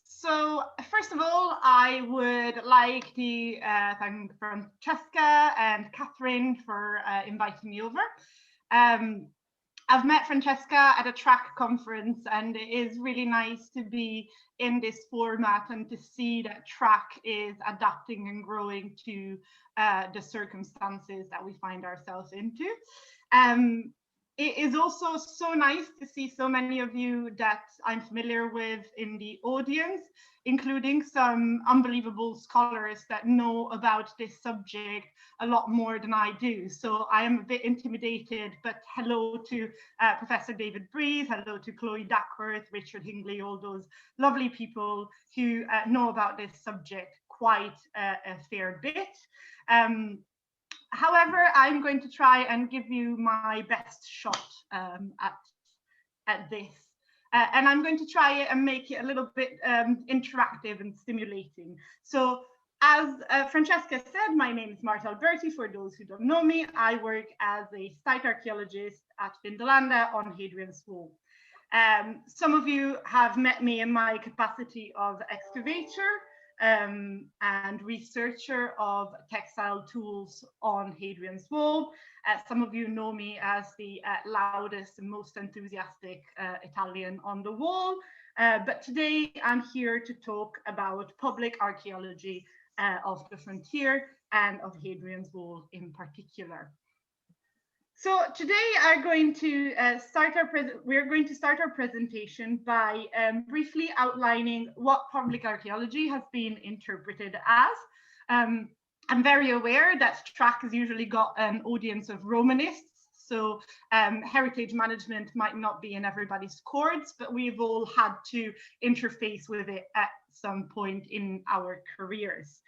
So first of all, I would like to thank Francesca and Catherine for inviting me over. I've met Francesca at a track conference, and it is really nice to be in this format and to see that track is adapting and growing to the circumstances that we find ourselves into. It is also so nice to see so many of you that I'm familiar with in the audience, including some unbelievable scholars that know about this subject a lot more than I do. So I am a bit intimidated, but hello to Professor David Breeze, hello to Chloe Duckworth, Richard Hingley, all those lovely people who know about this subject quite a fair bit. However, I'm going to try and give you my best shot at this. And I'm going to try and make it a little bit interactive and stimulating. So as Francesca said, my name is Marta Alberti. For those who don't know me, I work as a site archaeologist at Vindolanda on Hadrian's Wall. Some of you have met me in my capacity of excavator and researcher of textile tools on Hadrian's Wall. Some of you know me as the loudest and most enthusiastic Italian on the wall. But today I'm here to talk about public archaeology of the frontier and of Hadrian's Wall in particular. So today we're going to start our presentation by briefly outlining what public archaeology has been interpreted as. I'm very aware that track has usually got an audience of Romanists, so heritage management might not be in everybody's chords, but we've all had to interface with it at some point in our careers.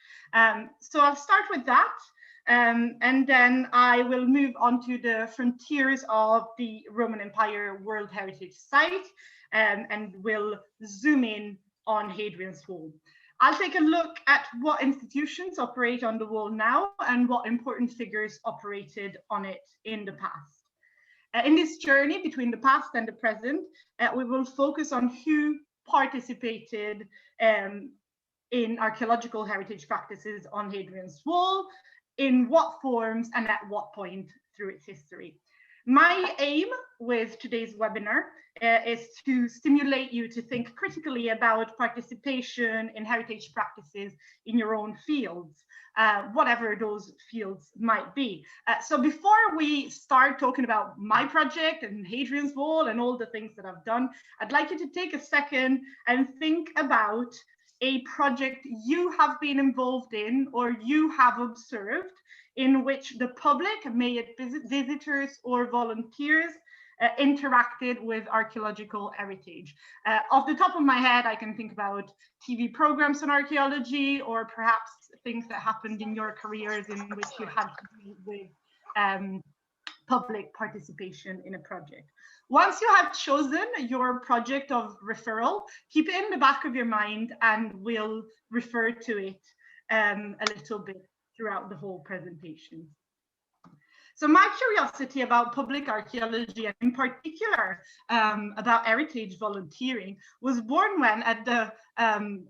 So I'll start with that. And then I will move on to the frontiers of the Roman Empire World Heritage Site, and we'll zoom in on Hadrian's Wall. I'll take a look at what institutions operate on the wall now and what important figures operated on it in the past. In this journey between the past and the present, we will focus on who participated in archaeological heritage practices on Hadrian's Wall, in what forms and at what point through its history. My aim with today's webinar is to stimulate you to think critically about participation in heritage practices in your own fields, whatever those fields might be. So before we start talking about my project and Hadrian's Wall and all the things that I've done, I'd like you to take a second and think about a project you have been involved in or you have observed in which the public, may it visitors or volunteers, interacted with archaeological heritage. Off the top of my head, I can think about TV programs on archaeology, or perhaps things that happened in your careers in which you had to deal with public participation in a project. Once you have chosen your project of referral, keep it in the back of your mind and we'll refer to it a little bit throughout the whole presentation. So my curiosity about public archaeology, and in particular about heritage volunteering, was born when at the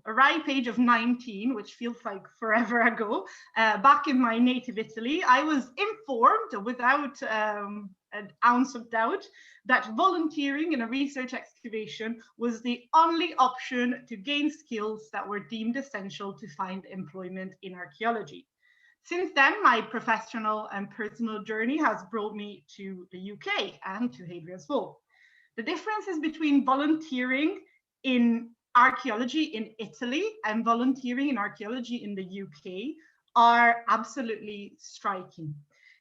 ripe age of 19, which feels like forever ago, back in my native Italy, I was informed without an ounce of doubt that volunteering in a research excavation was the only option to gain skills that were deemed essential to find employment in archaeology. Since then, my professional and personal journey has brought me to the UK and to Hadrian's Wall. The differences between volunteering in archaeology in Italy and volunteering in archaeology in the UK are absolutely striking.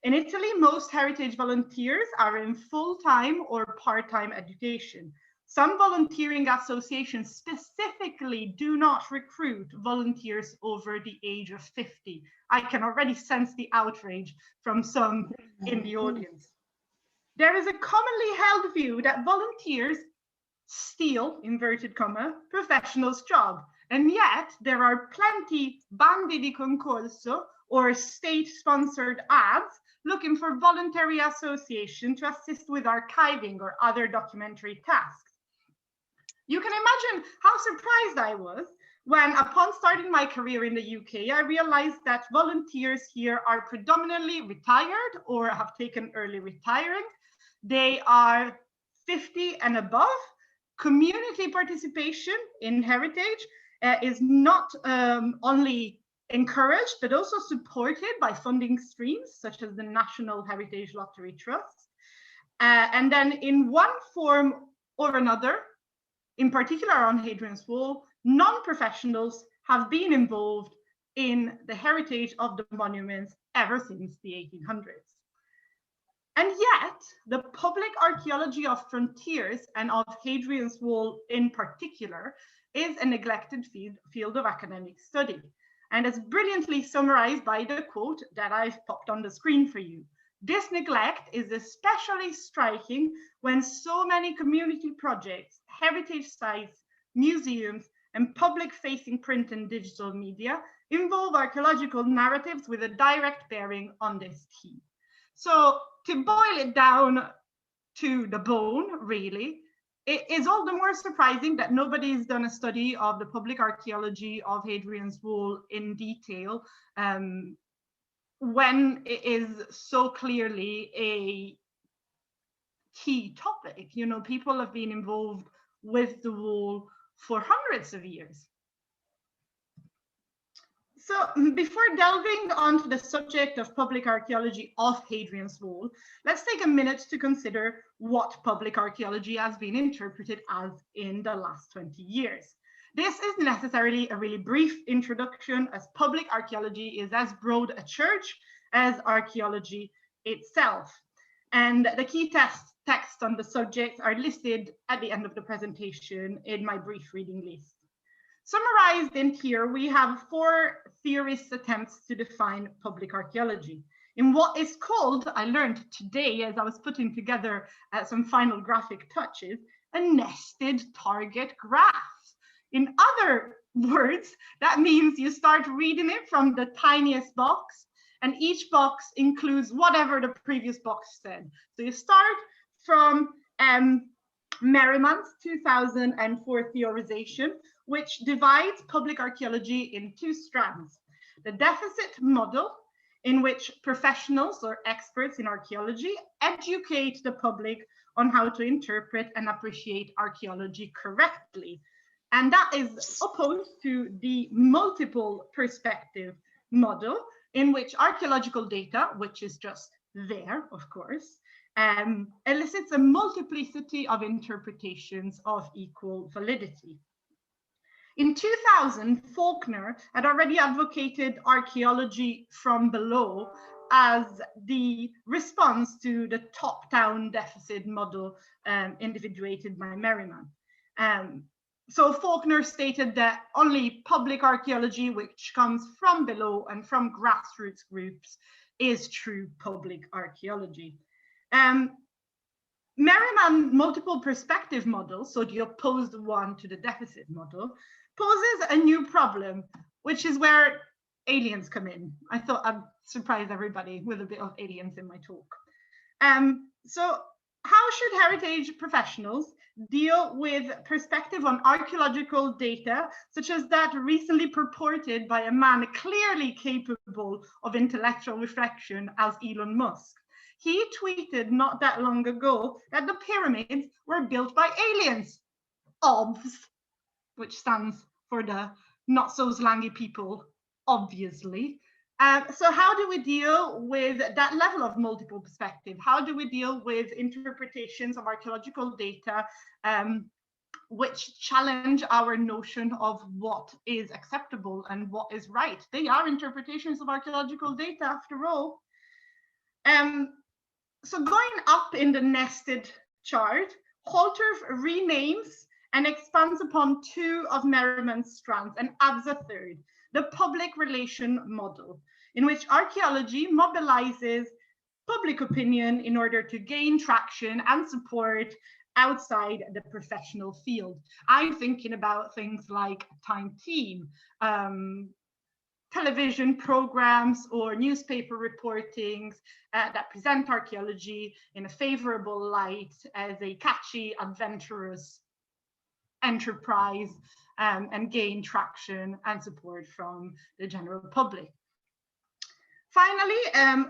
In Italy, most heritage volunteers are in full-time or part-time education. Some volunteering associations specifically do not recruit volunteers over the age of 50. I can already sense the outrage from some in the audience. There is a commonly held view that volunteers steal, inverted comma, professionals' job. And yet there are plenty bandi di concorso or state-sponsored ads looking for voluntary association to assist with archiving or other documentary tasks. You can imagine how surprised I was when, upon starting my career in the UK, I realized that volunteers here are predominantly retired or have taken early retiring. They are 50 and above. Community participation in heritage is not only encouraged, but also supported by funding streams such as the National Heritage Lottery Trust. And then in one form or another, in particular on Hadrian's Wall, non-professionals have been involved in the heritage of the monuments ever since the 1800s. And yet, the public archaeology of frontiers and of Hadrian's Wall in particular is a neglected field of academic study, and is brilliantly summarized by the quote that I've popped on the screen for you. This neglect is especially striking when so many community projects, heritage sites, museums, and public-facing print and digital media involve archaeological narratives with a direct bearing on this theme. So to boil it down to the bone, really, it is all the more surprising that nobody's done a study of the public archaeology of Hadrian's Wall in detail, when it is so clearly a key topic. You know, people have been involved with the wall for hundreds of years. So before delving onto the subject of public archaeology of Hadrian's Wall, let's take a minute to consider what public archaeology has been interpreted as in the last 20 years. This is necessarily a really brief introduction, as public archaeology is as broad a church as archaeology itself. And the key texts on the subject are listed at the end of the presentation in my brief reading list. Summarized in here, we have 4 theorists' attempts to define public archaeology. In what is called, I learned today as I was putting together some final graphic touches, a nested target graph. In other words, that means you start reading it from the tiniest box, and each box includes whatever the previous box said. So you start from Merriman's 2004 theorization, which divides public archaeology in 2 strands. The deficit model, in which professionals or experts in archaeology educate the public on how to interpret and appreciate archaeology correctly. And that is opposed to the multiple perspective model, in which archaeological data, which is just there, of course, elicits a multiplicity of interpretations of equal validity. In 2000, Faulkner had already advocated archaeology from below as the response to the top-down deficit model individuated by Merriman. So Faulkner stated that only public archaeology, which comes from below and from grassroots groups, is true public archaeology. Merriman multiple perspective model, so the opposed one to the deficit model, poses a new problem, which is where aliens come in. I thought I'd surprise everybody with a bit of aliens in my talk. So how should heritage professionals deal with perspective on archaeological data, such as that recently purported by a man clearly capable of intellectual reflection as Elon Musk? He tweeted not that long ago that the pyramids were built by aliens, OBS, which stands for the not so slangy people, obviously. So how do we deal with that level of multiple perspective? How do we deal with interpretations of archaeological data which challenge our notion of what is acceptable and what is right? They are interpretations of archaeological data, after all. So going up in the nested chart, Halter renames and expands upon 2 of Merriman's strands and adds a 3rd, the public relation model, in which archaeology mobilizes public opinion in order to gain traction and support outside the professional field. I'm thinking about things like Time Team, television programs or newspaper reportings that present archaeology in a favorable light as a catchy, adventurous enterprise and gain traction and support from the general public. Finally,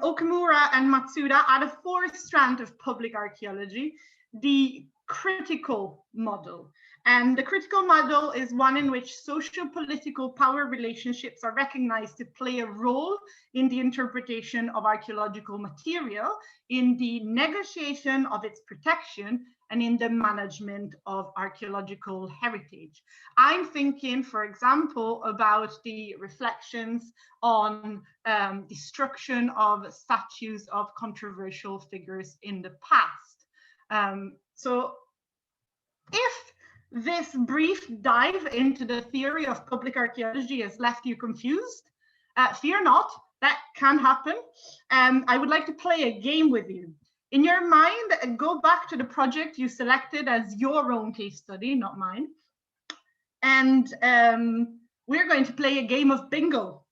Okamura and Matsuda add a fourth strand of public archaeology, the critical model. And the critical model is one in which socio-political power relationships are recognized to play a role in the interpretation of archaeological material, in the negotiation of its protection, and in the management of archaeological heritage. I'm thinking, for example, about the reflections on destruction of statues of controversial figures in the past. So if this brief dive into the theory of public archaeology has left you confused, fear not, that can happen. I would like to play a game with you. In your mind, go back to the project you selected as your own case study, not mine. And we're going to play a game of bingo.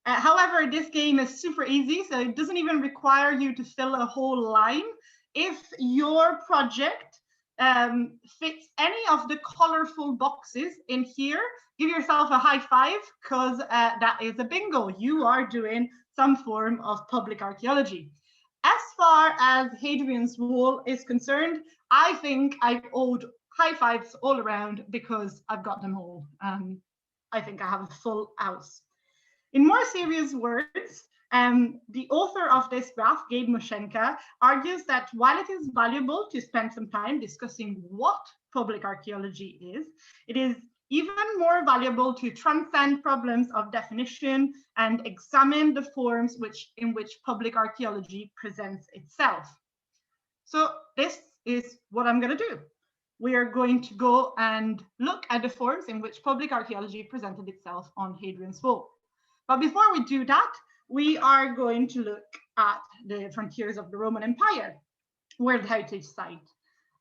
However, this game is super easy, so it doesn't even require you to fill a whole line. If your project fits any of the colorful boxes in here, give yourself a high five, because that is a bingo. You are doing some form of public archaeology. As far as Hadrian's Wall is concerned, I think I've owed high fives all around because I've got them all. I think I have a full house. In more serious words, the author of this graph, Gabe Moshenka, argues that while it is valuable to spend some time discussing what public archaeology is, it is even more valuable to transcend problems of definition and examine the forms in which public archaeology presents itself. So this is what I'm going to do. We are going to go and look at the forms in which public archaeology presented itself on Hadrian's Wall. But before we do that, we are going to look at the frontiers of the Roman Empire, World Heritage Site.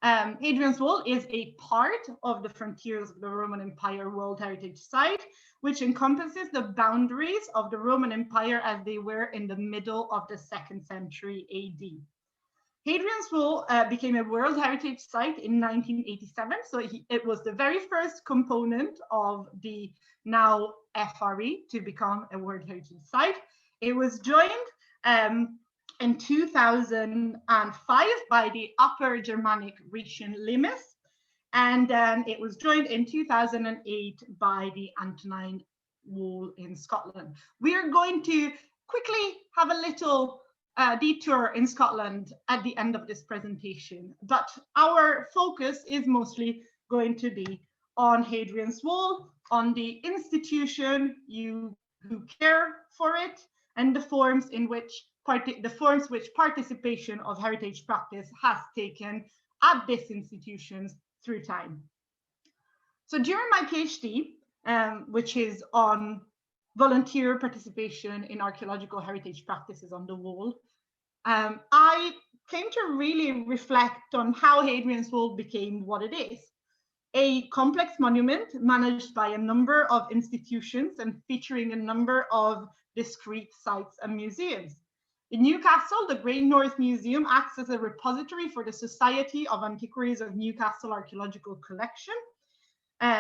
Hadrian's Wall is a part of the frontiers of the Roman Empire World Heritage Site, which encompasses the boundaries of the Roman Empire as they were in the middle of the 2nd century AD. Hadrian's Wall became a World Heritage Site in 1987, so it was the very first component of the now FRE to become a World Heritage Site. It was joined in 2005 by the Upper Germanic region Limes, and then it was joined in 2008 by the Antonine Wall in Scotland. We are going to quickly have a little detour in Scotland at the end of this presentation, but our focus is mostly going to be on Hadrian's Wall, on the institution who care for it, and the forms in which participation of heritage practice has taken at these institutions through time. So during my PhD, which is on volunteer participation in archaeological heritage practices on the wall, I came to really reflect on how Hadrian's Wall became what it is. A complex monument managed by a number of institutions and featuring a number of discrete sites and museums. In Newcastle, the Great North Museum acts as a repository for the Society of Antiquaries of Newcastle Archaeological Collection,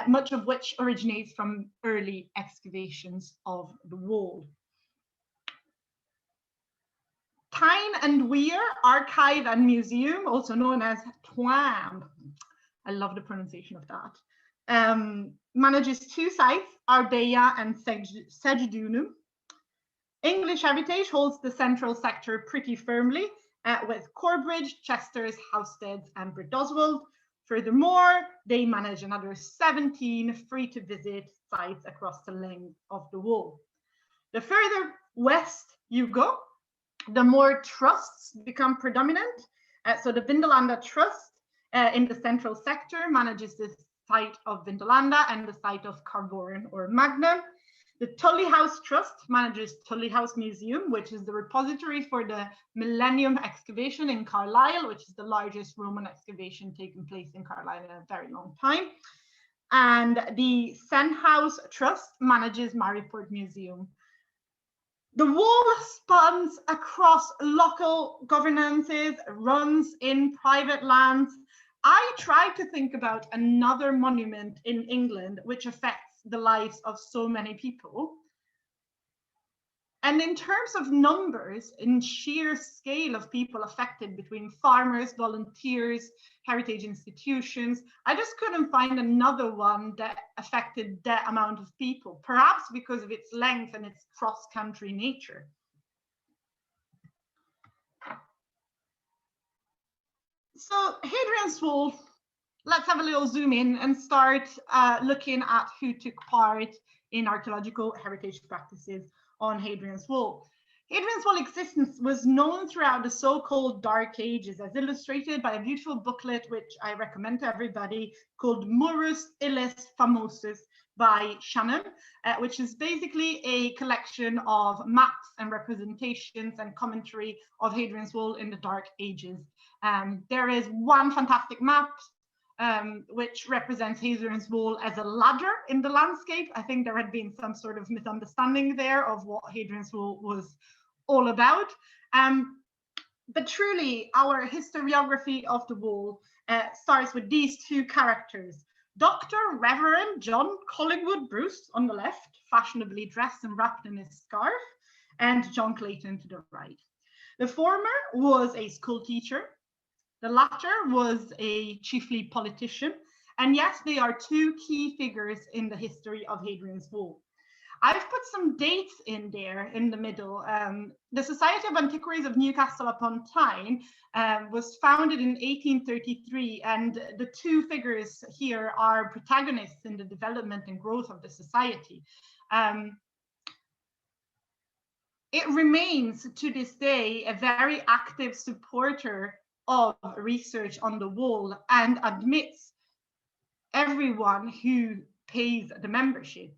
much of which originates from early excavations of the wall. Tyne and Weir Archive and Museum, also known as TWAM, I love the pronunciation of that, manages two sites, Ardea and Segedunum. English Heritage holds the central sector pretty firmly, with Corbridge, Chesters, Housesteads, and Bridoswald. Furthermore, they manage another 17 free-to-visit sites across the length of the wall. The further west you go, the more trusts become predominant. So the Vindolanda Trust in the central sector manages the site of Vindolanda and the site of Carboren or Magna. The Tully House Trust manages Tully House Museum, which is the repository for the Millennium Excavation in Carlisle, which is the largest Roman excavation taking place in Carlisle in a very long time. And the Sen House Trust manages Maryport Museum. The wall spans across local governances, runs in private lands, I tried to think about another monument in England which affects the lives of so many people. And in terms of numbers, in sheer scale of people affected between farmers, volunteers, heritage institutions, I just couldn't find another one that affected that amount of people, perhaps because of its length and its cross-country nature. So Hadrian's Wall, let's have a little zoom in and start looking at who took part in archaeological heritage practices on Hadrian's Wall. Hadrian's Wall existence was known throughout the so-called Dark Ages, as illustrated by a beautiful booklet which I recommend to everybody, called Murus Illes Famosus by Shannon, which is basically a collection of maps and representations and commentary of Hadrian's Wall in the Dark Ages. There is one fantastic map which represents Hadrian's Wall as a ladder in the landscape. I think there had been some sort of misunderstanding there of what Hadrian's Wall was all about. But truly, our historiography of the wall starts with these two characters. Dr. Reverend John Collingwood Bruce on the left, fashionably dressed and wrapped in his scarf, and John Clayton to the right. The former was a school teacher. The latter was a chiefly politician, and yes, they are two key figures in the history of Hadrian's Wall. I've put some dates in there in the middle. The Society of Antiquaries of Newcastle upon Tyne was founded in 1833, and the two figures here are protagonists in the development and growth of the society. It remains to this day a very active supporter of research on the wall and admits everyone who pays the membership.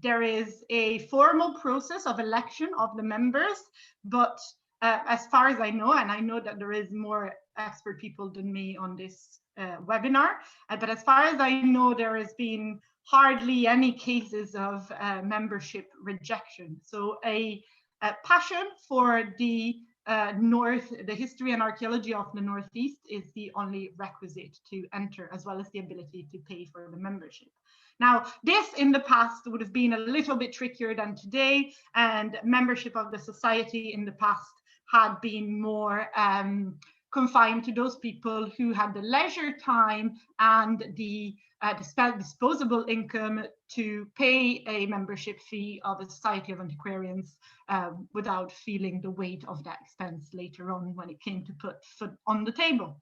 There is a formal process of election of the members, but as far as I know, and I know that there is more expert people than me on this webinar, but as far as I know, there has been hardly any cases of membership rejection. So a passion for the the history and archaeology of the Northeast is the only requisite to enter, as well as the ability to pay for the membership. Now, this in the past would have been a little bit trickier than today, and membership of the society in the past had been more confined to those people who had the leisure time and the disposable income to pay a membership fee of a Society of Antiquarians without feeling the weight of that expense later on when it came to put food on the table.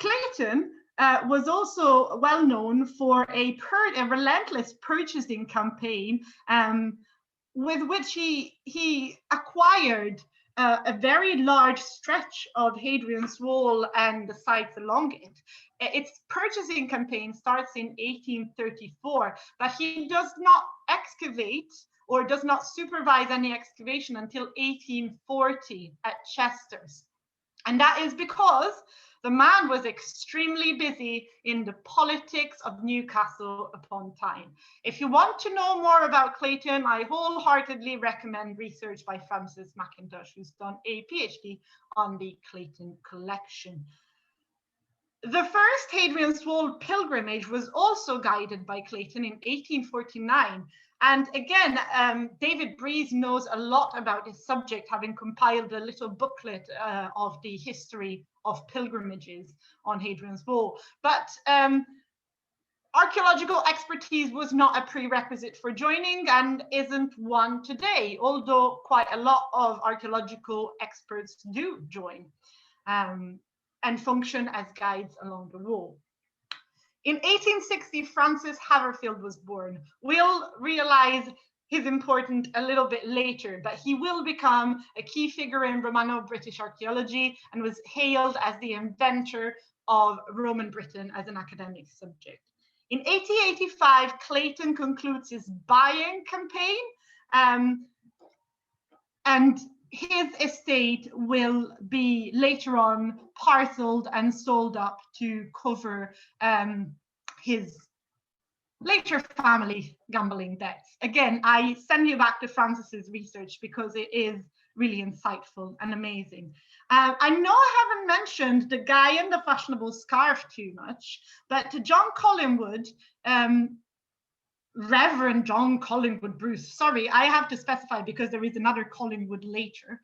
Clayton was also well known for a relentless purchasing campaign with which he acquired a very large stretch of Hadrian's Wall and the sites along it. Its purchasing campaign starts in 1834, but he does not excavate or does not supervise any excavation until 1840 at Chester's. And that is because the man was extremely busy in the politics of Newcastle upon Tyne. If you want to know more about Clayton, I wholeheartedly recommend research by Francis McIntosh, who's done a PhD on the Clayton collection. The first Hadrian's Wall pilgrimage was also guided by Clayton in 1849. And again, David Breeze knows a lot about this subject, having compiled a little booklet of the history of pilgrimages on Hadrian's Wall. But archaeological expertise was not a prerequisite for joining and isn't one today, although quite a lot of archaeological experts do join and function as guides along the wall. In 1860, Francis Haverfield was born. We'll realize his importance a little bit later, but he will become a key figure in Romano-British archaeology and was hailed as the inventor of Roman Britain as an academic subject. In 1885, Clayton concludes his buying campaign, and his estate will be later on parceled and sold up to cover his later family gambling debts. Again, I send you back to Francis's research because it is really insightful and amazing. I know I haven't mentioned the guy in the fashionable scarf too much, but John Collingwood, Reverend John Collingwood Bruce, sorry, I have to specify because there is another Collingwood later,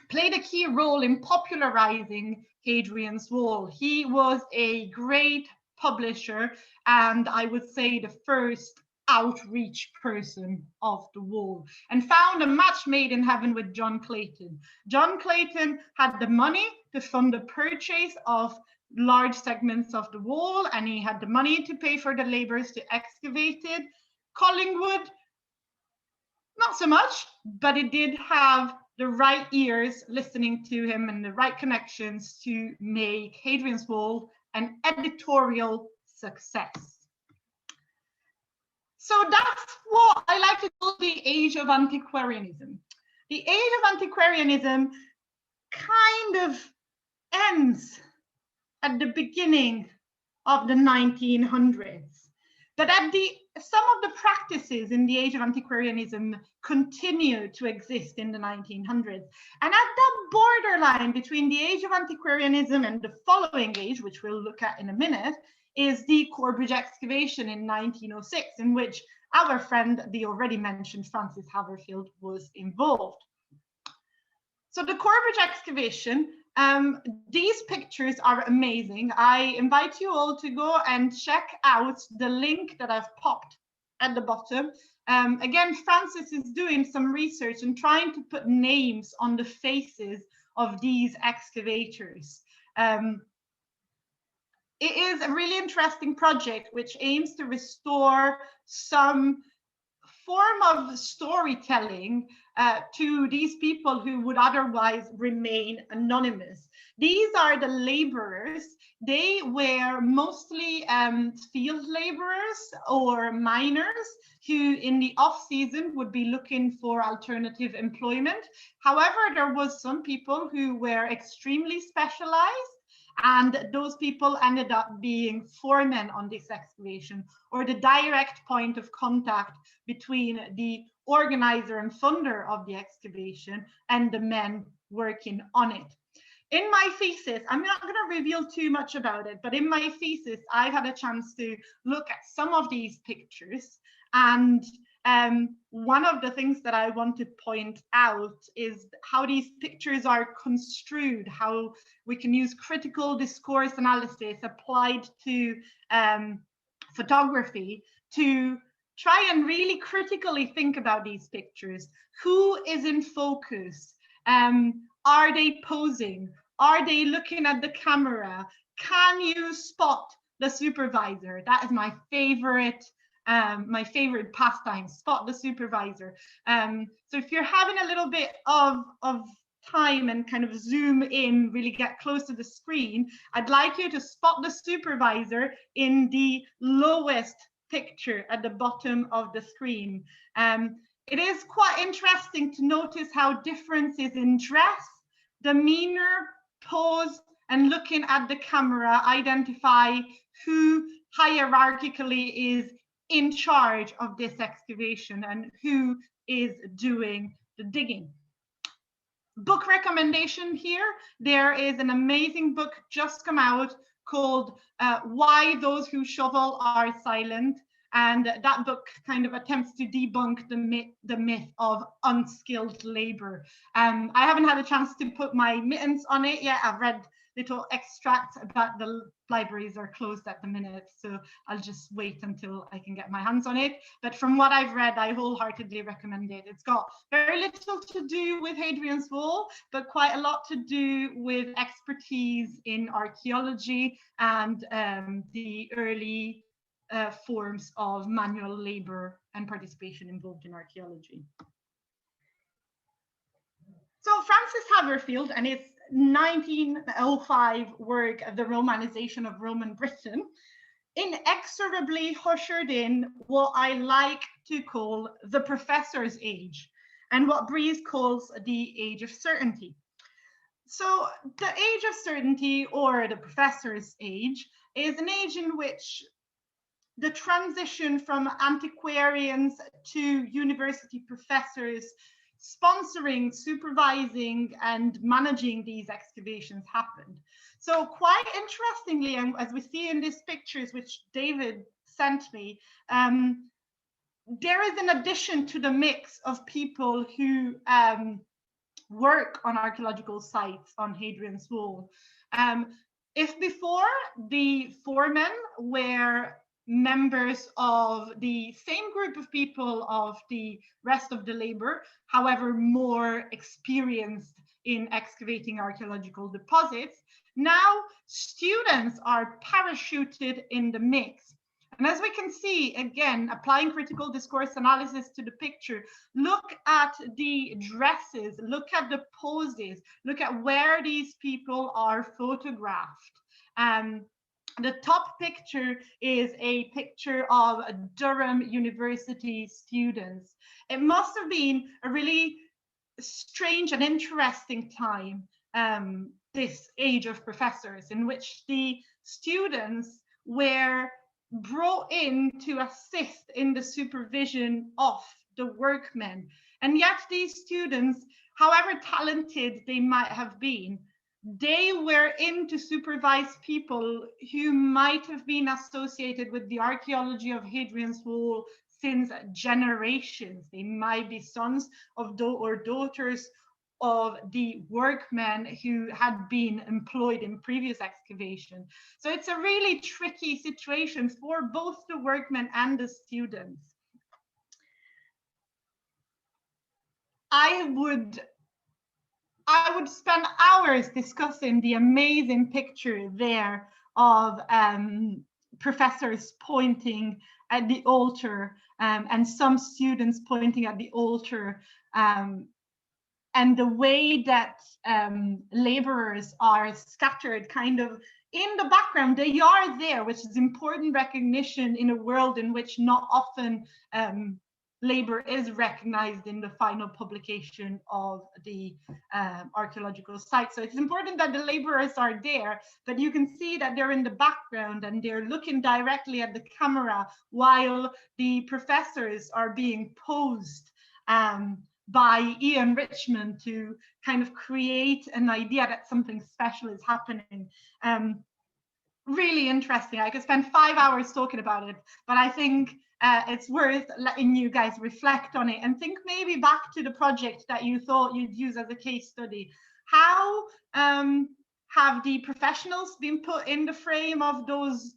played a key role in popularizing Hadrian's Wall. He was a great publisher, and I would say the first outreach person of the wall, and found a match made in heaven with John Clayton. John Clayton had the money to fund the purchase of large segments of the wall, and he had the money to pay for the laborers to excavate it. Collingwood, not so much, but it did have the right ears listening to him and the right connections to make Hadrian's Wall an editorial success. So that's what I like to call the age of antiquarianism. The age of antiquarianism kind of ends at the beginning of the 1900s. But some of the practices in the age of antiquarianism continue to exist in the 1900s. And at that borderline between the age of antiquarianism and the following age, which we'll look at in a minute, is the Gorbachev Excavation in 1906, in which our friend, the already mentioned Francis Haverfield, was involved. So the Gorbachev Excavation, these pictures are amazing. I invite you all to go and check out the link that I've popped at the bottom. Again, Francis is doing some research and trying to put names on the faces of these excavators. It is a really interesting project which aims to restore some form of storytelling to these people who would otherwise remain anonymous. These are the laborers. They were mostly field laborers or miners who in the off season would be looking for alternative employment. However, there was some people who were extremely specialized, and those people ended up being foremen on this excavation, or the direct point of contact between the organizer and funder of the excavation and the men working on it. In my thesis, I'm not going to reveal too much about it, but in my thesis, I've had a chance to look at some of these pictures. And one of the things that I want to point out is how these pictures are construed, how we can use critical discourse analysis applied to photography to try and really critically think about these pictures. Who is in focus? Are they posing? Are they looking at the camera? Can you spot the supervisor? That is my favorite pastime, spot the supervisor. So if you're having a little bit of time and kind of zoom in, really get close to the screen, I'd like you to spot the supervisor in the lowest picture at the bottom of the screen. It is quite interesting to notice how differences in dress, demeanor, pose, and looking at the camera identify who hierarchically is in charge of this excavation and who is doing the digging. Book recommendation here. There is an amazing book just come out called Why Those Who Shovel Are Silent. And that book kind of attempts to debunk the myth of unskilled labor. I haven't had a chance to put my mittens on it yet. I've read little extracts about the libraries are closed at the minute, so I'll just wait until I can get my hands on it. But from what I've read, I wholeheartedly recommend it. It's got very little to do with Hadrian's Wall, but quite a lot to do with expertise in archaeology and the early forms of manual labor and participation involved in archaeology. So Francis Haverfield and his 1905 work, The Romanization of Roman Britain, inexorably ushered in what I like to call the professor's age, and what Breeze calls the age of certainty. So the age of certainty, or the professor's age, is an age in which the transition from antiquarians to university professors sponsoring, supervising, and managing these excavations happened. So quite interestingly, and as we see in these pictures, which David sent me, there is an addition to the mix of people who work on archaeological sites on Hadrian's Wall. If before the foremen were members of the same group of people of the rest of the labor, however more experienced in excavating archaeological deposits, now students are parachuted in the mix. And as we can see, again, applying critical discourse analysis to the picture, look at the dresses, look at the poses, look at where these people are photographed. The top picture is a picture of Durham University students. It must have been a really strange and interesting time, this age of professors, in which the students were brought in to assist in the supervision of the workmen. And yet these students, however talented they might have been, they were in to supervise people who might have been associated with the archaeology of Hadrian's Wall since generations. They might be sons of or daughters of the workmen who had been employed in previous excavation. So it's a really tricky situation for both the workmen and the students. I would spend hours discussing the amazing picture there of professors pointing at the altar and some students pointing at the altar, and the way that laborers are scattered kind of in the background. They are there, which is important recognition in a world in which not often labor is recognized in the final publication of the archaeological site. So it's important that the laborers are there, but you can see that they're in the background and they're looking directly at the camera while the professors are being posed by Ian Richmond to kind of create an idea that something special is happening. Really interesting. I could spend 5 hours talking about it, but I think it's worth letting you guys reflect on it and think maybe back to the project that you thought you'd use as a case study. How have the professionals been put in the frame of those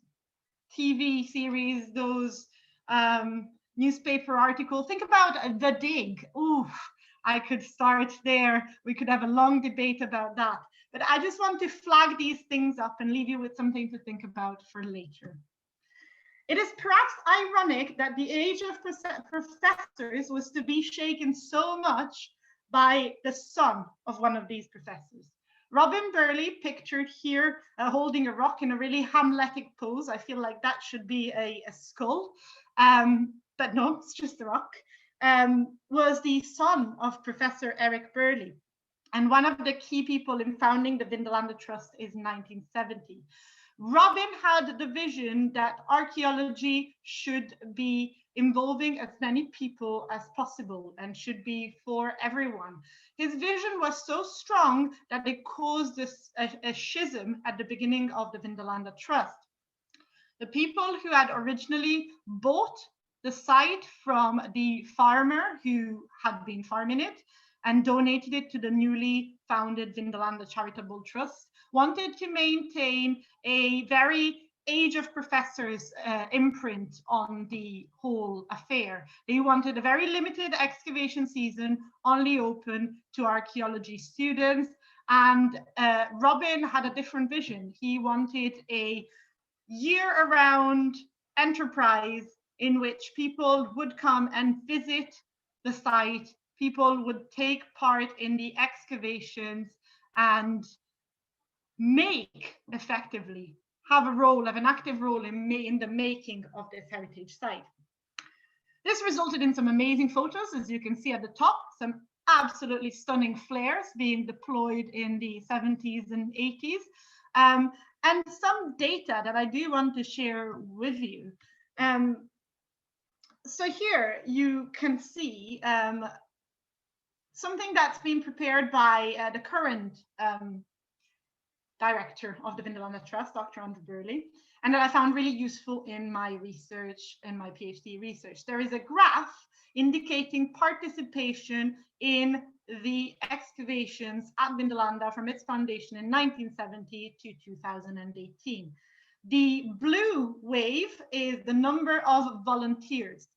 TV series, those newspaper article? Think about The Dig. Ooh, I could start there. We could have a long debate about that. But I just want to flag these things up and leave you with something to think about for later. It is perhaps ironic that the age of professors was to be shaken so much by the son of one of these professors. Robin Burley, pictured here holding a rock in a really Hamletic pose. I feel like that should be a skull. But no, it's just a rock, was the son of Professor Eric Burley. And one of the key people in founding the Vindolanda Trust is 1970. Robin had the vision that archaeology should be involving as many people as possible and should be for everyone. His vision was so strong that it caused a schism at the beginning of the Vindolanda Trust. The people who had originally bought the site from the farmer who had been farming it and donated it to the newly founded Vindolanda Charitable Trust wanted to maintain a very age of professors imprint on the whole affair. They wanted a very limited excavation season, only open to archaeology students. And Robin had a different vision. He wanted a year-round enterprise in which people would come and visit the site, people would take part in the excavations and make, effectively, have an active role in the making of this heritage site. This resulted in some amazing photos, as you can see at the top, some absolutely stunning flares being deployed in the 70s and 80s, and some data that I do want to share with you. So here you can see something that's been prepared by the current director of the Vindolanda Trust, Dr. Marta Alberti, and that I found really useful in my research, in my PhD research. There is a graph indicating participation in the excavations at Vindolanda from its foundation in 1970 to 2018. The blue wave is the number of volunteers.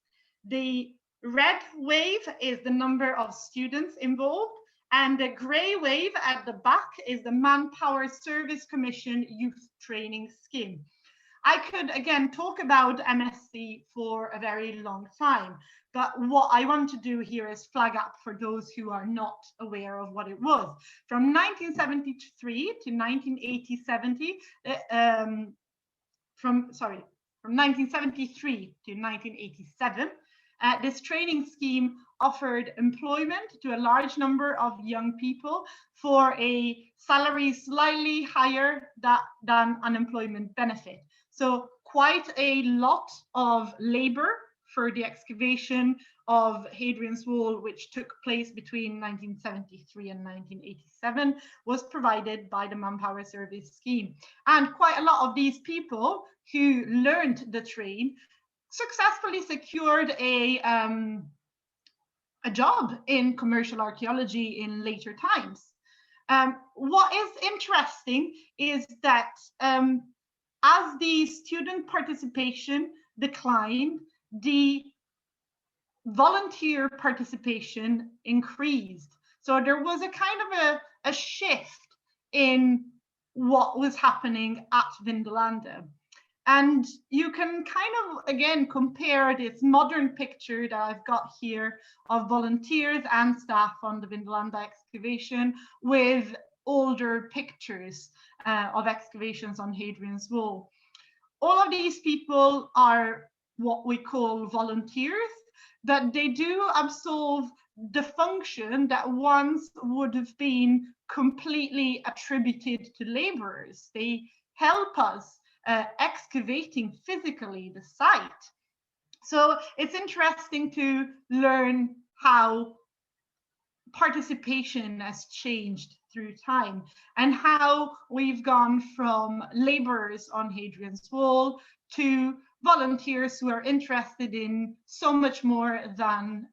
The red wave is the number of students involved, and the gray wave at the back is the Manpower Service Commission Youth Training Scheme. I could, again, talk about MSc for a very long time, but what I want to do here is flag up for those who are not aware of what it was. From 1973 to 1970, from 1973 to 1987, this training scheme offered employment to a large number of young people for a salary slightly higher than unemployment benefit. So quite a lot of labor for the excavation of Hadrian's Wall, which took place between 1973 and 1987, was provided by the Manpower Service Scheme. And quite a lot of these people who learned the trade successfully secured a job in commercial archaeology in later times. What is interesting is that as the student participation declined, the volunteer participation increased. So there was a kind of a shift in what was happening at Vindolanda. And you can kind of, again, compare this modern picture that I've got here of volunteers and staff on the Vindolanda excavation with older pictures of excavations on Hadrian's Wall. All of these people are what we call volunteers, that they do absolve the function that once would have been completely attributed to laborers. They help us excavating physically the site. So it's interesting to learn how participation has changed through time and how we've gone from laborers on Hadrian's Wall to volunteers who are interested in so much more than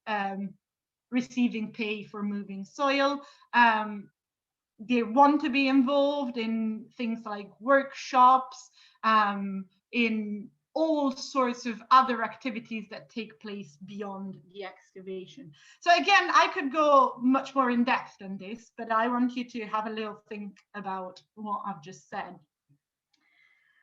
receiving pay for moving soil. They want to be involved in things like workshops, in all sorts of other activities that take place beyond the excavation. So again, I could go much more in depth than this, but I want you to have a little think about what I've just said.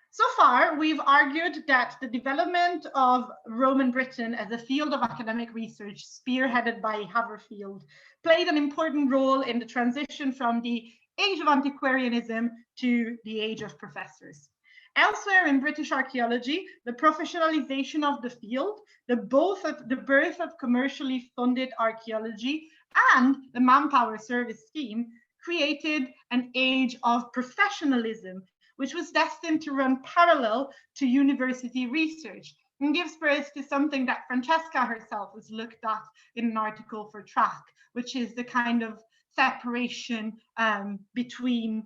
So far, we've argued that the development of Roman Britain as a field of academic research spearheaded by Haverfield played an important role in the transition from the age of antiquarianism to the age of professors. Elsewhere in British archaeology, the professionalization of the field, the birth of commercially funded archaeology, and the Manpower Service Scheme created an age of professionalism, which was destined to run parallel to university research and gives birth to something that Francesca herself has looked at in an article for Track, which is the kind of separation between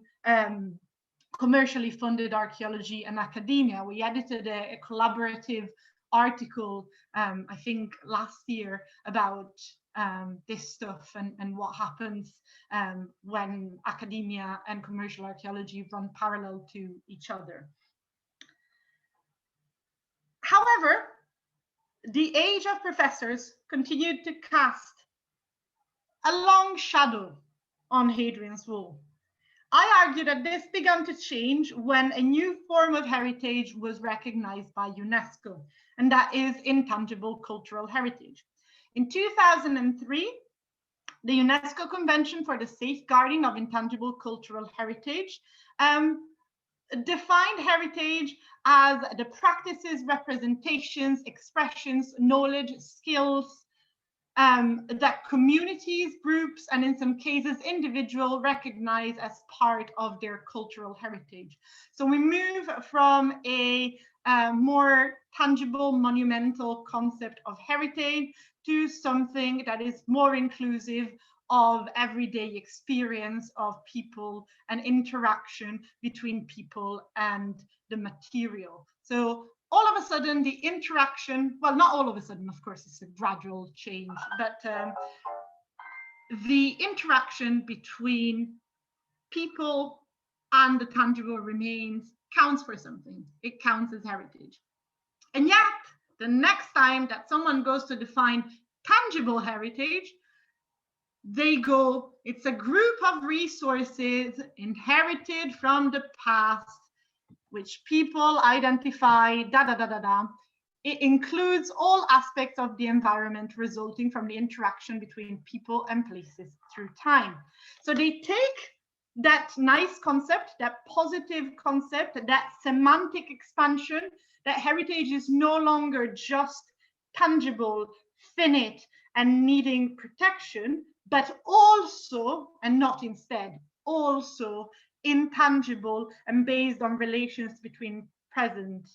commercially funded archaeology and academia. We edited a collaborative article, I think last year, about this stuff and what happens when academia and commercial archaeology run parallel to each other. However, the age of professors continued to cast a long shadow on Hadrian's Wall. I argue that this began to change when a new form of heritage was recognized by UNESCO, and that is intangible cultural heritage. In 2003, the UNESCO Convention for the Safeguarding of Intangible Cultural Heritage defined heritage as the practices, representations, expressions, knowledge, skills, that communities, groups, and in some cases individuals recognize as part of their cultural heritage. So we move from a more tangible, monumental concept of heritage to something that is more inclusive of everyday experience of people and interaction between people and the material. So all of a sudden the interaction, well, not all of a sudden, of course, it's a gradual change, but the interaction between people and the tangible remains counts for something. It counts as heritage. And yet, the next time that someone goes to define tangible heritage, they go, it's a group of resources inherited from the past, which people identify, It includes all aspects of the environment resulting from the interaction between people and places through time. So they take that nice concept, that positive concept, that semantic expansion, that heritage is no longer just tangible, finite, and needing protection, but also, and not instead, also intangible and based on relations between present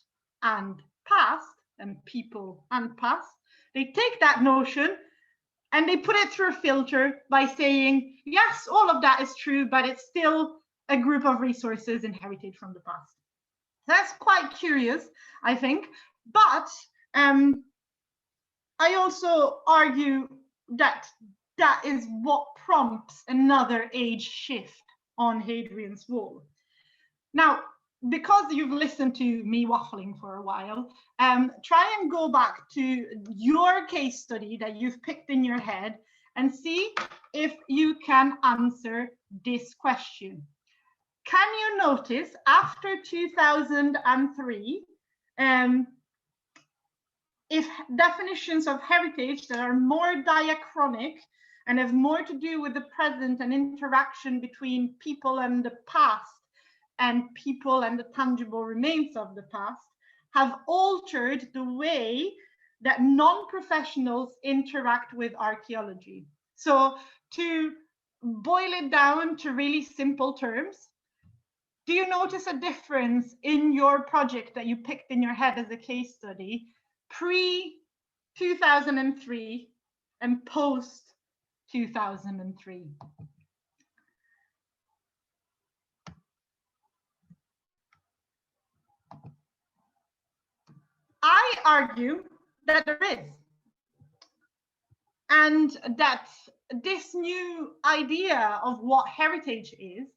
and past, and people and past. They take that notion and they put it through a filter by saying, yes, all of that is true, but it's still a group of resources inherited from the past. That's quite curious, I think. But I also argue that that is what prompts another age shift on Hadrian's Wall. Now, because you've listened to me waffling for a while, try and go back to your case study that you've picked in your head and see if you can answer this question. Can you notice after 2003, if definitions of heritage that are more diachronic and have more to do with the present and interaction between people and the past, and people and the tangible remains of the past, have altered the way that non-professionals interact with archaeology? So to boil it down to really simple terms, do you notice a difference in your project that you picked in your head as a case study pre-2003 and post-2003? I argue that there is, and that this new idea of what heritage is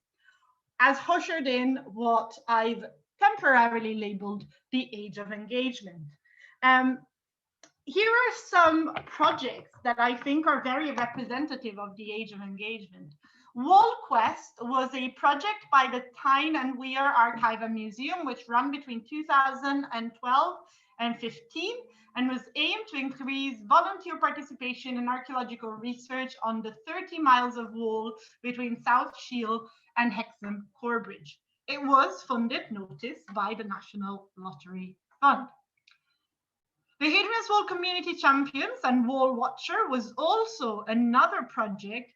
has ushered in what I've temporarily labeled the age of engagement. Here are some projects that I think are very representative of the age of engagement. Wall Quest was a project by the Tyne and Weir Archive and Museum, which ran between 2012 and 15, and was aimed to increase volunteer participation in archaeological research on the 30 miles of wall between South Shield and Hexham Corbridge. It was funded, notice, by the National Lottery Fund. The Hadrians Wall Community Champions and Wall Watcher was also another project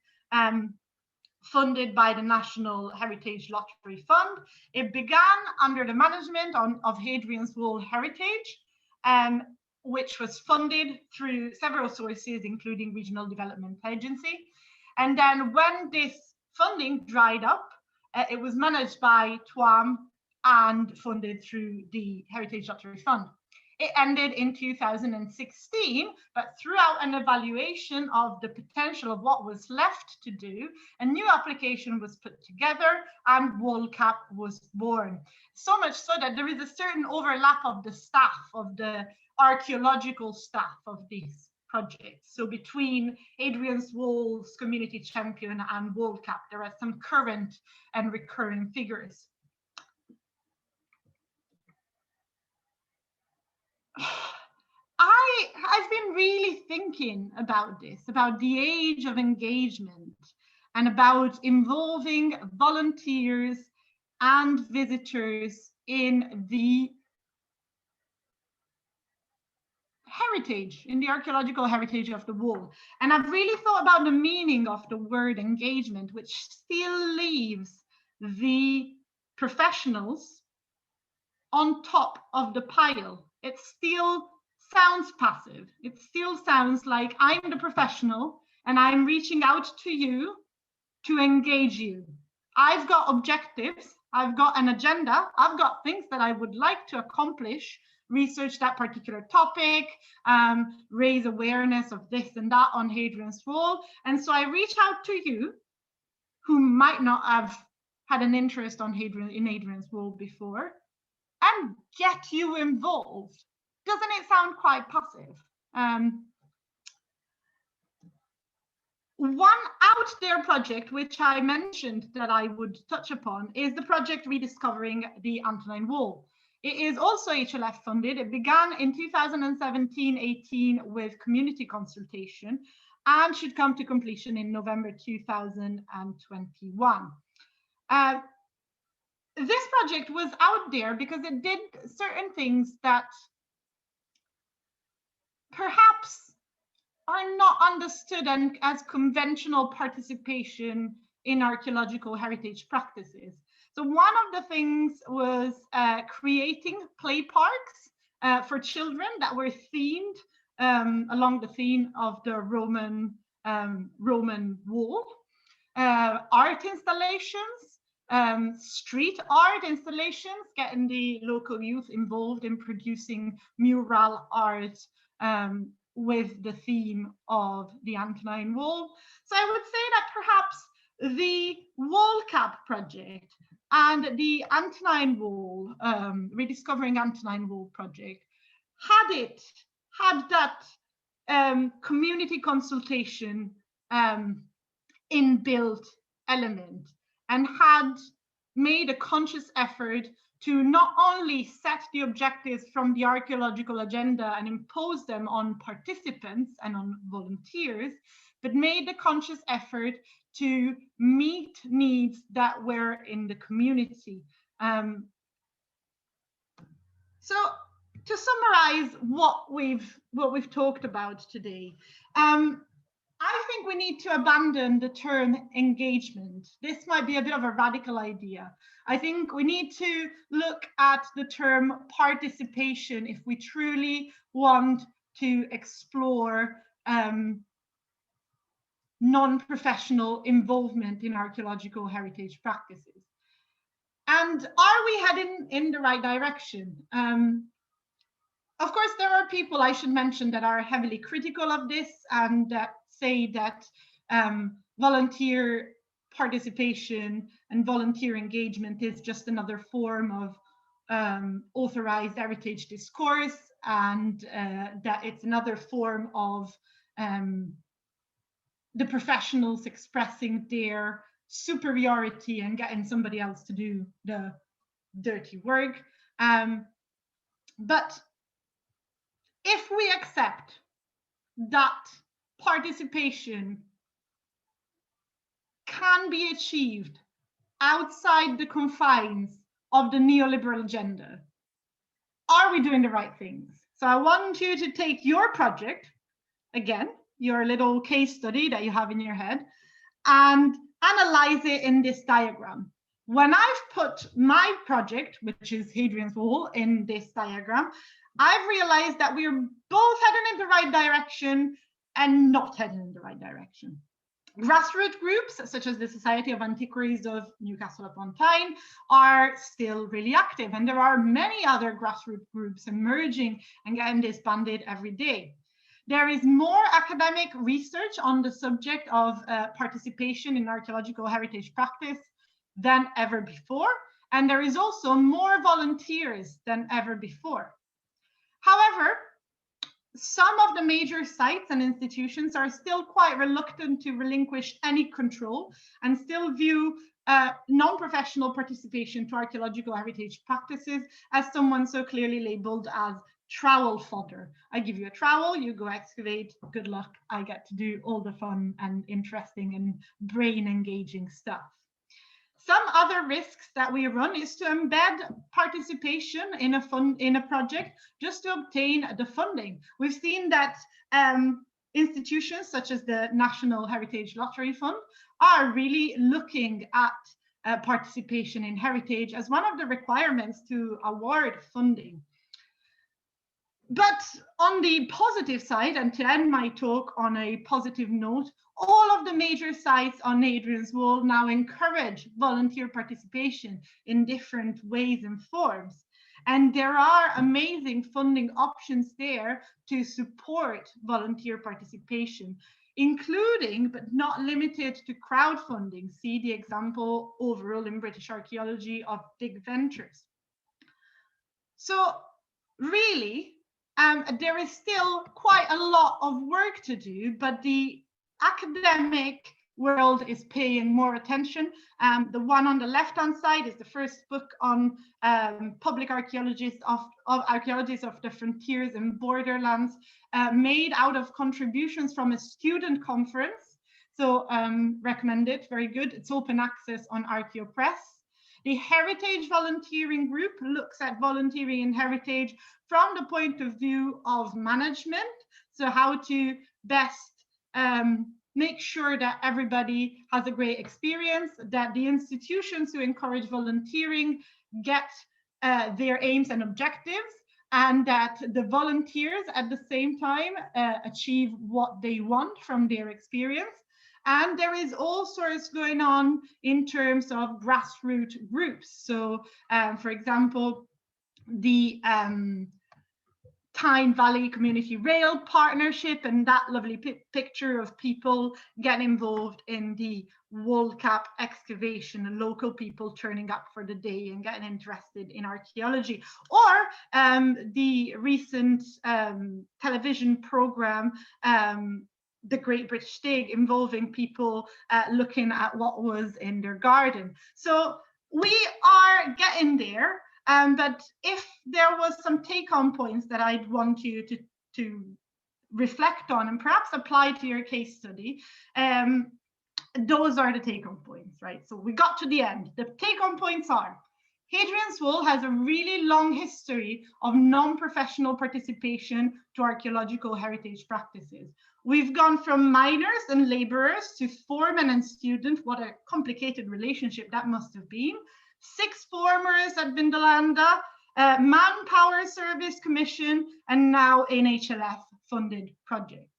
funded by the National Heritage Lottery Fund. It began under the management of Hadrian's Wall Heritage, which was funded through several sources, including Regional Development Agency. And then when this funding dried up, it was managed by TWAM and funded through the Heritage Lottery Fund. It ended in 2016, but throughout an evaluation of the potential of what was left to do, a new application was put together and WallCap was born. So much so that there is a certain overlap of the staff, of the archaeological staff of these projects. So between Hadrian's Wall's Community Champion and WallCap, there are some current and recurring figures. I've been really thinking about this, about the age of engagement, and about involving volunteers and visitors in the heritage, in the archaeological heritage of the wall. And I've really thought about the meaning of the word engagement, which still leaves the professionals on top of the pile. It still sounds passive. It still sounds like I'm the professional and I'm reaching out to you to engage you. I've got objectives, I've got an agenda, I've got things that I would like to accomplish, research that particular topic, raise awareness of this and that on Hadrian's Wall. And so I reach out to you who might not have had an interest in Hadrian's Wall before, and get you involved. Doesn't it sound quite passive? One out there project, which I mentioned that I would touch upon, is the project Rediscovering the Antonine Wall. It is also HLF funded. It began in 2017-18 with community consultation and should come to completion in November 2021. This project was out there because it did certain things that perhaps are not understood and as conventional participation in archaeological heritage practices. So one of the things was creating play parks for children that were themed along the theme of the Roman wall, art installations, street art installations, getting the local youth involved in producing mural art with the theme of the Antonine Wall. So I would say that perhaps the Wall Cap project and the Antonine Wall, Rediscovering Antonine Wall project, had that community consultation inbuilt element, and had made a conscious effort to not only set the objectives from the archaeological agenda and impose them on participants and on volunteers, but made a conscious effort to meet needs that were in the community. So to summarize what we've talked about today, I think we need to abandon the term engagement. This might be a bit of a radical idea. I think we need to look at the term participation if we truly want to explore non-professional involvement in archaeological heritage practices. And are we heading in the right direction? Of course, there are people, I should mention, that are heavily critical of this and that say that volunteer participation and volunteer engagement is just another form of authorized heritage discourse, and that it's another form of the professionals expressing their superiority and getting somebody else to do the dirty work. But if we accept that participation can be achieved outside the confines of the neoliberal agenda, are we doing the right things? So I want you to take your project, again, your little case study that you have in your head, and analyze it in this diagram. When I've put my project, which is Hadrian's Wall, in this diagram, I've realized that we're both heading in the right direction and not heading in the right direction. Grassroots groups, such as the Society of Antiquaries of Newcastle upon Tyne, are still really active, and there are many other grassroots groups emerging and getting disbanded every day. There is more academic research on the subject of participation in archaeological heritage practice than ever before, and there is also more volunteers than ever before. However, some of the major sites and institutions are still quite reluctant to relinquish any control and still view non-professional participation to archaeological heritage practices as someone so clearly labeled as trowel fodder. I give you a trowel, you go excavate, good luck, I get to do all the fun and interesting and brain engaging stuff. Some other risks that we run is to embed participation in a project just to obtain the funding. We've seen that institutions such as the National Heritage Lottery Fund are really looking at participation in heritage as one of the requirements to award funding. But on the positive side, and to end my talk on a positive note, all of the major sites on Hadrian's Wall now encourage volunteer participation in different ways and forms. And there are amazing funding options there to support volunteer participation, including but not limited to crowdfunding. See the example overall in British archaeology of big ventures. So really, there is still quite a lot of work to do, but the academic world is paying more attention. The one on the left-hand side is the first book on public archaeologists of the frontiers and borderlands, made out of contributions from a student conference. So recommend it, very good. It's open access on ArchaeoPress. The Heritage Volunteering Group looks at volunteering in heritage from the point of view of management. So how to best make sure that everybody has a great experience, that the institutions who encourage volunteering get their aims and objectives, and that the volunteers at the same time achieve what they want from their experience. And there is all sorts going on in terms of grassroots groups. So, for example, the Tyne Valley Community Rail Partnership, and that lovely picture of people getting involved in the Wolcap excavation, and local people turning up for the day and getting interested in archaeology. Or the recent television program, The Great British Dig, involving people looking at what was in their garden. So we are getting there. But if there was some take-home points that I'd want you to reflect on and perhaps apply to your case study, those are the take-home points, right? So we got to the end. The take-home points are: Hadrian's Wall has a really long history of non-professional participation to archaeological heritage practices. We've gone from miners and laborers to foremen and student. What a complicated relationship that must have been. 6 formers at Vindolanda, Manpower Service Commission, and now NHLF funded projects.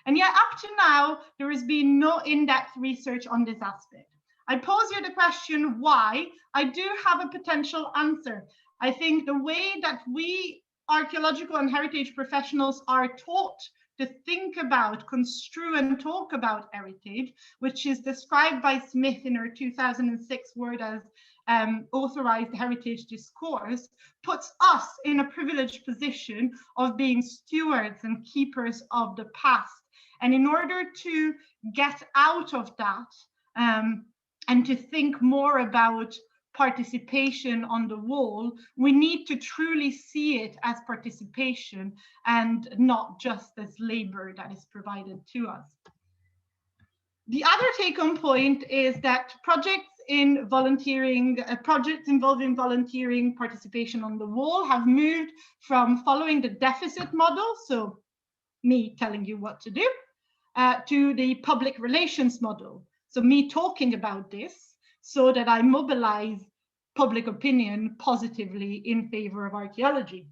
And yet up to now, there has been no in-depth research on this aspect. I pose you the question why. I do have a potential answer. I think the way that we archaeological and heritage professionals are taught to think about, construe and talk about heritage, which is described by Smith in her 2006 word as authorized heritage discourse, puts us in a privileged position of being stewards and keepers of the past. And in order to get out of that and to think more about participation on the wall, we need to truly see it as participation and not just as labor that is provided to us. The other take-home point is that projects in volunteering, projects involving volunteering participation on the wall have moved from following the deficit model, so me telling you what to do, to the public relations model. So me talking about this so that I mobilize public opinion positively in favor of archaeology.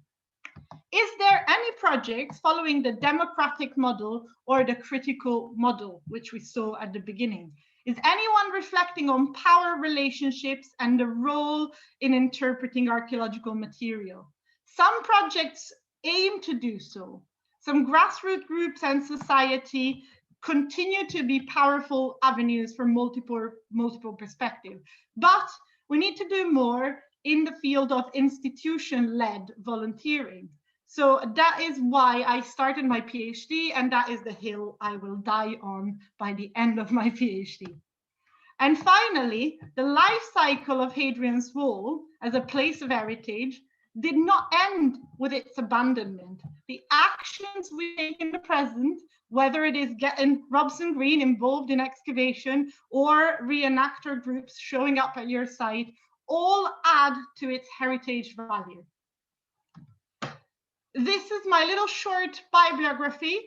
Is there any projects following the democratic model or the critical model, which we saw at the beginning? Is anyone reflecting on power relationships and the role in interpreting archaeological material? Some projects aim to do so. Some grassroots groups and society continue to be powerful avenues for multiple perspectives. But we need to do more in the field of institution-led volunteering. So that is why I started my PhD, and that is the hill I will die on by the end of my PhD. And finally, the life cycle of Hadrian's Wall as a place of heritage did not end with its abandonment. The actions we take in the present, whether it is getting Robson Green involved in excavation or reenactor groups showing up at your site, all add to its heritage value. This is my little short bibliography.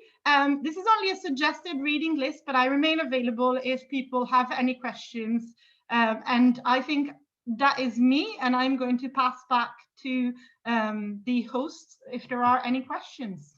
This is only a suggested reading list, but I remain available if people have any questions. And I think that is me, and I'm going to pass back to the hosts if there are any questions.